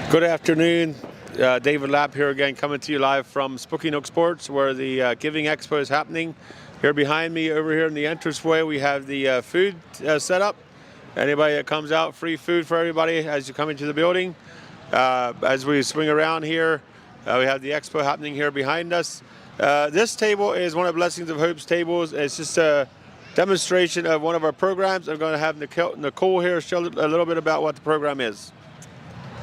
Good afternoon. David Lapp here again, coming to you live from Spooky Nook Sports, where the Giving Expo is happening. Here behind me, over here in the entranceway, we have the food set up. Anybody that comes out, free food for everybody as you come into the building. As we swing around here, we have the expo happening here behind us. This table is one of Blessings of Hope's tables. It's just a demonstration of one of our programs. I'm going to have Nicole here show a little bit about what the program is.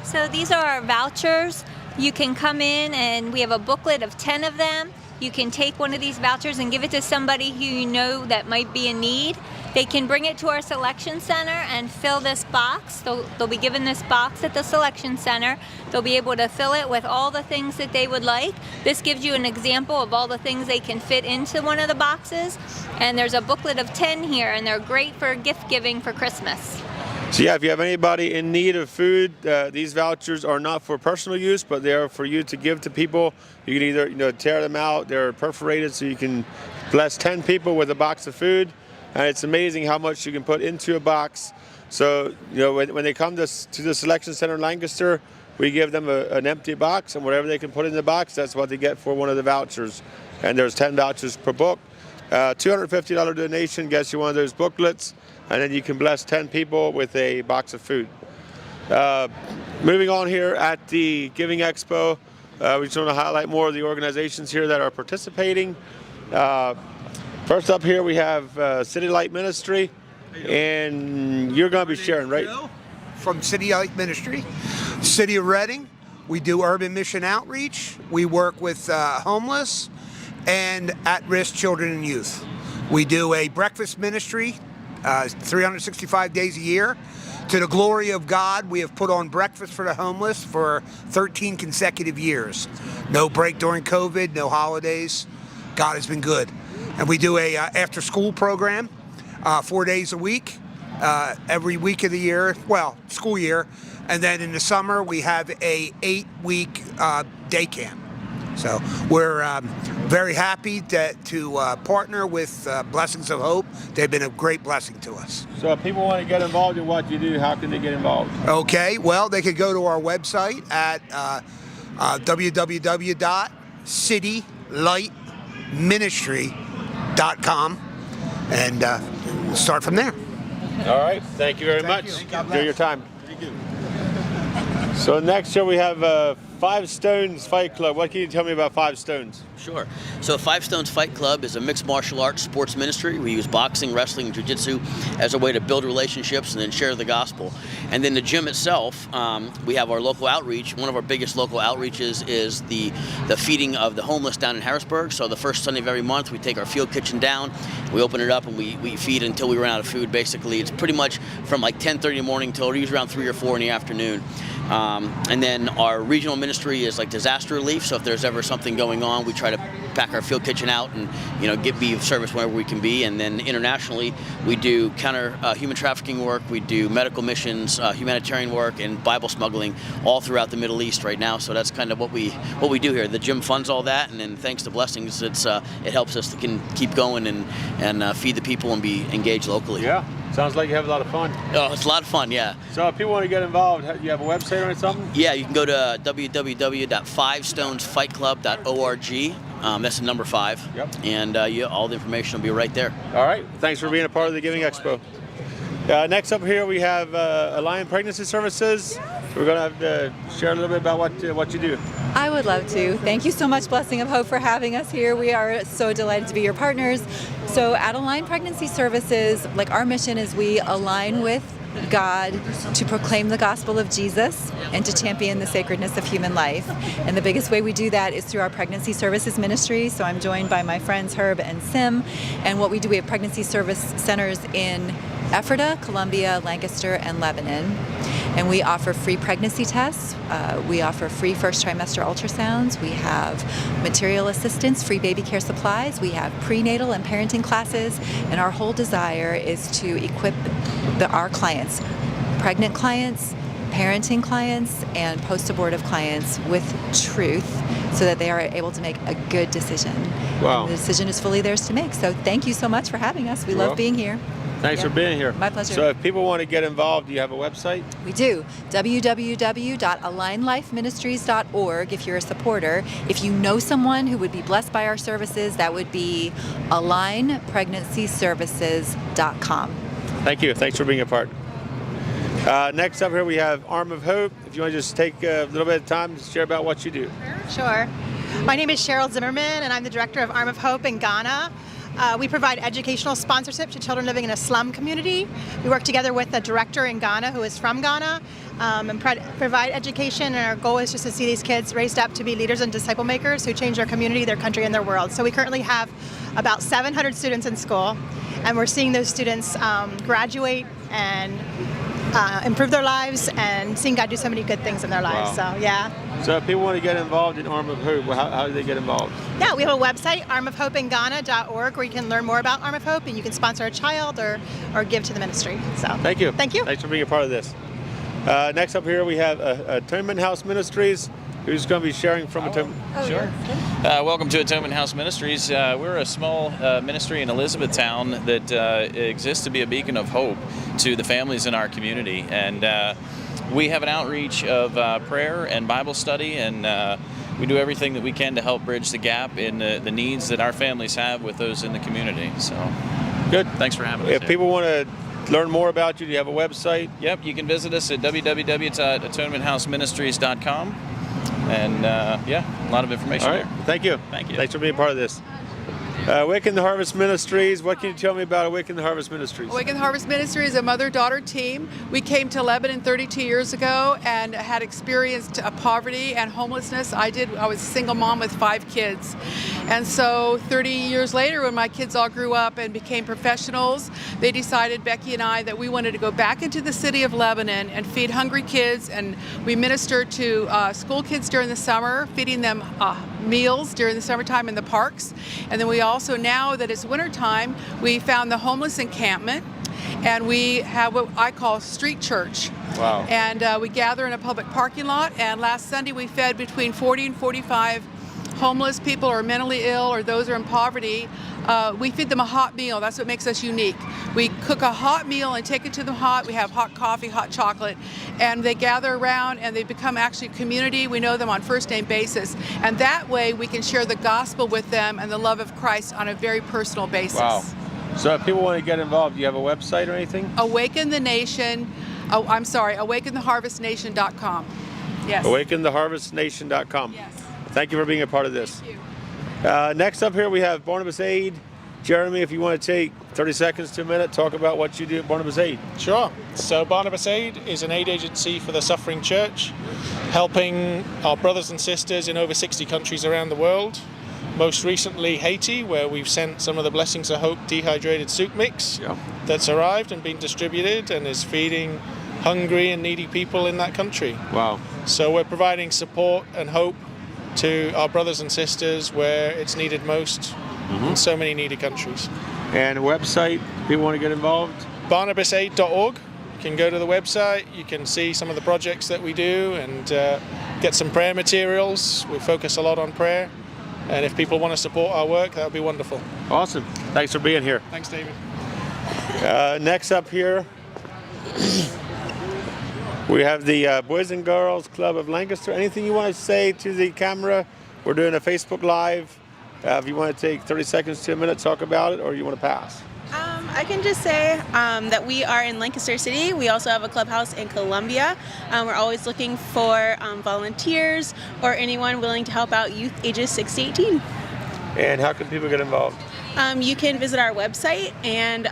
So these are our vouchers. You can come in and we have a booklet of 10 of them. You can take one of these vouchers and give it to somebody who you know that might be in need. They can bring it to our selection center and fill this box. They'll be given this box at the selection center. They'll be able to fill it with all the things that they would like. This gives you an example of all the things they can fit into one of the boxes. And there's a booklet of 10 here, and they're great for gift giving for Christmas. So yeah, if you have anybody in need of food, these vouchers are not for personal use, but they are for you to give to people. You can either tear them out. They're perforated, so you can bless 10 people with a box of food. And it's amazing how much you can put into a box. So when they come to the selection center in Lancaster, we give them an empty box, and whatever they can put in the box, that's what they get for one of the vouchers. And there's 10 vouchers per book. $250 donation gets you one of those booklets, and then you can bless 10 people with a box of food. Moving on here at the Giving Expo, we just want to highlight more of the organizations here that are participating. First up here we have City Light Ministry, and you're going to be sharing, right? From City Light Ministry, City of Reading. We do urban mission outreach. We work with homeless and at-risk children and youth. We do a breakfast ministry 365 days a year. To the glory of God, we have put on breakfast for the homeless for 13 consecutive years. No break during COVID, no holidays. God has been good. And we do a after-school program 4 days a week, every week of the year, well, school year. And then in the summer, we have a 8-week day camp. So we're very happy to partner with Blessings of Hope. They've been a great blessing to us. So if people want to get involved in what you do, how can they get involved? Okay, well, they could go to our website at www.citylightministry.com and start from there. All right, thank you very much. Enjoy your time. Thank you. So next here we have Five Stones Fight Club. What can you tell me about Five Stones? Sure. So Five Stones Fight Club is a mixed martial arts sports ministry. We use boxing, wrestling, and jiu-jitsu as a way to build relationships and then share the gospel. And then the gym itself, we have our local outreach. One of our biggest local outreaches is the feeding of the homeless down in Harrisburg. So the first Sunday of every month, we take our field kitchen down, we open it up, and we feed until we run out of food, basically. It's pretty much from like 10:30 in the morning till usually around 3 or 4 in the afternoon. And then our regional ministry is like disaster relief. So if there's ever something going on, we try to pack our field kitchen out and be of service wherever we can be. And then internationally, we do counter human trafficking work, we do medical missions, humanitarian work, and Bible smuggling all throughout the Middle East right now. So that's kind of what we do here. The gym funds all that, and then thanks to Blessings, it helps us to keep going and feed the people and be engaged locally. Yeah. Sounds like you have a lot of fun. Oh, it's a lot of fun, yeah. So if people want to get involved, do you have a website or something? Yeah, you can go to www.fivestonesfightclub.org. That's the number 5. Yep. And all the information will be right there. All right. Thanks for being a part of the Giving Expo. Next up here we have Alliant Pregnancy Services. We're going to have to share a little bit about what you do. I would love to. Thank you so much, Blessing of Hope, for having us here. We are so delighted to be your partners. So at Alliant Pregnancy Services, our mission is we align with God to proclaim the gospel of Jesus and to champion the sacredness of human life. And the biggest way we do that is through our pregnancy services ministry. So I'm joined by my friends Herb and Sim. And what we do, we have pregnancy service centers in Ephrata, Columbia, Lancaster, and Lebanon. And we offer free pregnancy tests. We offer free first trimester ultrasounds. We have material assistance, free baby care supplies. We have prenatal and parenting classes. And our whole desire is to equip our clients, pregnant clients, parenting clients, and post-abortive clients with truth so that they are able to make a good decision. Wow. And the decision is fully theirs to make. So thank you so much for having us. We love being here. Thanks for being here. My pleasure. So if people want to get involved, do you have a website? We do. www.alignlifeministries.org if you're a supporter. If you know someone who would be blessed by our services, that would be alignpregnancyservices.com. Thank you. Thanks for being a part. Next up here we have Arm of Hope. If you want to just take a little bit of time to share about what you do. Sure. My name is Cheryl Zimmerman, and I'm the director of Arm of Hope in Ghana. We provide educational sponsorship to children living in a slum community. We work together with a director in Ghana who is from Ghana and provide education, and our goal is just to see these kids raised up to be leaders and disciple makers who change their community, their country, and their world. So we currently have about 700 students in school, and we're seeing those students graduate and improve their lives and seeing God do so many good things in their lives. Wow. So, yeah. So if people want to get involved in Arm of Hope, how do they get involved? Yeah, we have a website, armofhopeingghana.org, where you can learn more about Arm of Hope, and you can sponsor a child or give to the ministry. So Thank you. Thank you. Thanks for being a part of this. Next up here we have Atonement House Ministries, who's going to be sharing from Atonement. Sure. Welcome to Atonement House Ministries. We're a small ministry in Elizabethtown that exists to be a beacon of hope to the families in our community. And we have an outreach of prayer and Bible study, and we do everything that we can to help bridge the gap in the needs that our families have with those in the community. So, good. Thanks for having us. If people want to learn more about you, do you have a website? Yep, you can visit us at www.atonementhouseministries.com. And yeah, a lot of information All right. there. Thank you. Thank you. Thanks for being part of this. Awaken the Harvest Ministries. What can you tell me about Awaken the Harvest Ministries? Awaken the Harvest Ministry is a mother-daughter team. We came to Lebanon 32 years ago and had experienced poverty and homelessness. I was a single mom with 5 kids. And so 30 years later, when my kids all grew up and became professionals, they decided, Becky and I, that we wanted to go back into the city of Lebanon and feed hungry kids. And we ministered to school kids during the summer, feeding them meals during the summertime in the parks. And then we also, now that it's wintertime, we found the homeless encampment, and we have what I call street church. Wow. And we gather in a public parking lot, and last Sunday we fed between 40 and 45 homeless people or mentally ill or those who are in poverty. We feed them a hot meal. That's what makes us unique. We cook a hot meal and take it to them hot. We have hot coffee, hot chocolate, and they gather around and they become actually a community. We know them on first name basis, and that way we can share the gospel with them and the love of Christ on a very personal basis. Wow. So if people want to get involved, do you have a website or anything? AwakenTheHarvestNation.com. Yes. AwakenTheHarvestNation.com. Yes. Thank you for being a part of this. Thank you. Next up here we have Barnabas Aid. Jeremy, if you want to take 30 seconds to a minute, talk about what you do at Barnabas Aid. Sure. So Barnabas Aid is an aid agency for the suffering church, helping our brothers and sisters in over 60 countries around the world. Most recently Haiti, where we've sent some of the Blessings of Hope dehydrated soup mix that's arrived and been distributed and is feeding hungry and needy people in that country. Wow. So we're providing support and hope to our brothers and sisters where it's needed most in so many needy countries. And a website, people want to get involved? BarnabasAid.org. You can go to the website, you can see some of the projects that we do and get some prayer materials. We focus a lot on prayer, and if people want to support our work, that would be wonderful. Awesome. Thanks for being here. Thanks, David. Next up here, we have the Boys and Girls Club of Lancaster. Anything you want to say to the camera? We're doing a Facebook Live. If you want to take 30 seconds to a minute, talk about it, or you want to pass? I can just say that we are in Lancaster City. We also have a clubhouse in Columbia. We're always looking for volunteers or anyone willing to help out youth ages 6 to 18. And how can people get involved? You can visit our website and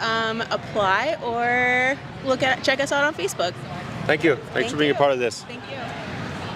apply, or check us out on Facebook. Thank you. Thanks for being a part of this. Thank you.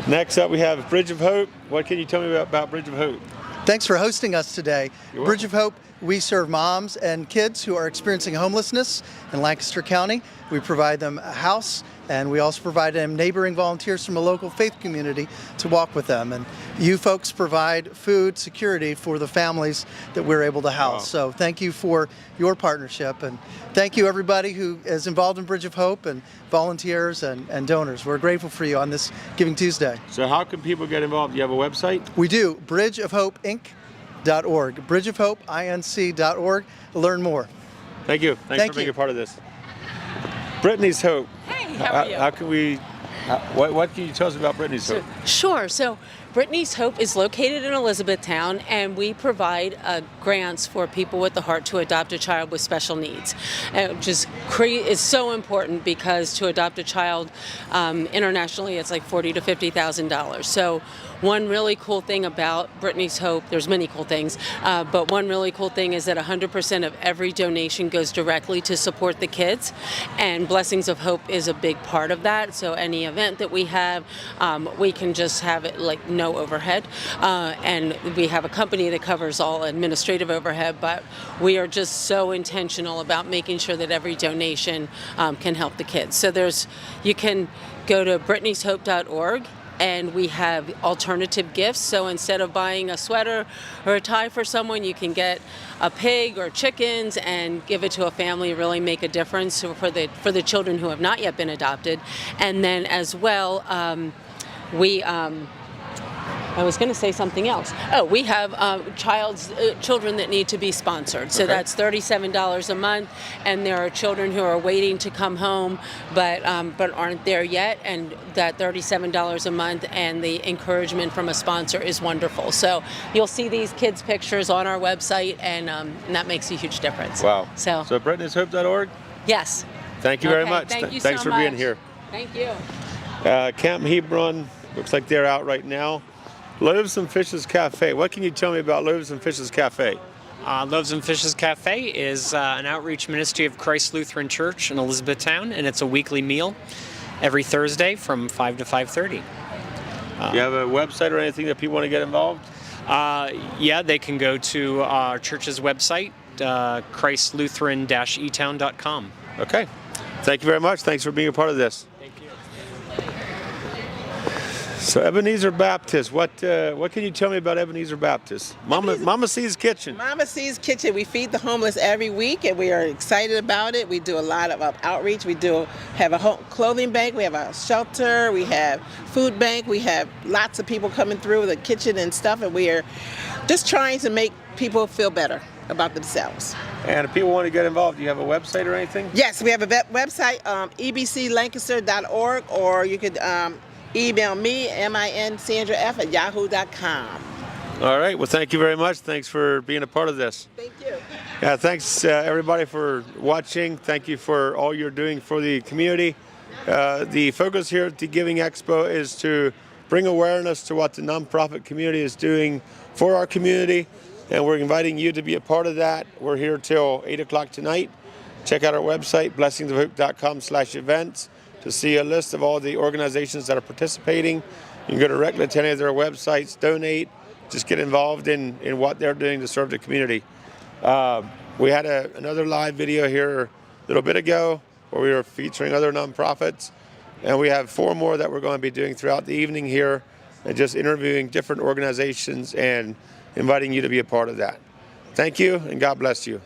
Next up, we have Bridge of Hope. What can you tell me about Bridge of Hope? Thanks for hosting us today. You're Bridge of Hope, we serve moms and kids who are experiencing homelessness in Lancaster County. We provide them a house, and we also provide them neighboring volunteers from a local faith community to walk with them. And you folks provide food security for the families that we're able to house. Wow. So thank you for your partnership, and thank you everybody who is involved in Bridge of Hope and volunteers and donors. We're grateful for you on this Giving Tuesday. So how can people get involved? Do you have a website? We do, bridgeofhopeinc.org, bridgeofhopeinc.org. Learn more. Thank you. Thanks Thank for being you. a part of this. Brittany's Hope. Hey, how are you? How can we? What can you tell us about Brittany's Hope? Sure. So Brittany's Hope is located in Elizabethtown, and we provide grants for people with the heart to adopt a child with special needs, which is so important because to adopt a child internationally, it's like $40,000 to $50,000. So one really cool thing about Brittany's Hope, there's many cool things, but one really cool thing is that 100% of every donation goes directly to support the kids, and Blessings of Hope is a big part of that. So any event that we have, we can just have it like no overhead, and we have a company that covers all administrative overhead, but we are just so intentional about making sure that every donation can help the kids. So you can go to brittany'shope.org, and we have alternative gifts. So instead of buying a sweater or a tie for someone, you can get a pig or chickens and give it to a family, really make a difference for the children who have not yet been adopted. And then as well, I was going to say something else. Oh, we have children that need to be sponsored. So that's $37 a month, and there are children who are waiting to come home but aren't there yet, and that $37 a month and the encouragement from a sponsor is wonderful. So you'll see these kids' pictures on our website, and that makes a huge difference. Wow. So Brittany'sHope.org? Yes. Thank you very Okay, much. thank you Thanks so for being much. here. Thank you. Camp Hebron, looks like they're out right now. Loaves and Fishes Cafe. What can you tell me about Loaves and Fishes Cafe? Loaves and Fishes Cafe is an outreach ministry of Christ Lutheran Church in Elizabethtown, and it's a weekly meal every Thursday from 5 to 5:30. You have a website or anything that people want to get involved? Yeah, they can go to our church's website, christlutheran-etown.com. Okay. Thank you very much. Thanks for being a part of this. Thank you. So Ebenezer Baptist, what can you tell me about Ebenezer Baptist? Mama C's Kitchen. Mama C's Kitchen. We feed the homeless every week, and we are excited about it. We do a lot of outreach. We have a clothing bank. We have a shelter. We have food bank. We have lots of people coming through the kitchen and stuff, and we are just trying to make people feel better about themselves. And if people want to get involved, do you have a website or anything? Yes, we have a website, ebclancaster.org, or you could email me, minsandraf@yahoo.com. All right. Well, thank you very much. Thanks for being a part of this. Thank you. Yeah, thanks everybody for watching. Thank you for all you're doing for the community. The focus here at the Giving Expo is to bring awareness to what the nonprofit community is doing for our community, and we're inviting you to be a part of that. We're here till 8 o'clock tonight. Check out our website, blessingsofhope.com/events, to see a list of all the organizations that are participating. You can go directly to any of their websites, donate, just get involved in what they're doing to serve the community. We had another live video here a little bit ago where we were featuring other nonprofits, and we have 4 more that we're going to be doing throughout the evening here, and just interviewing different organizations and inviting you to be a part of that. Thank you, and God bless you.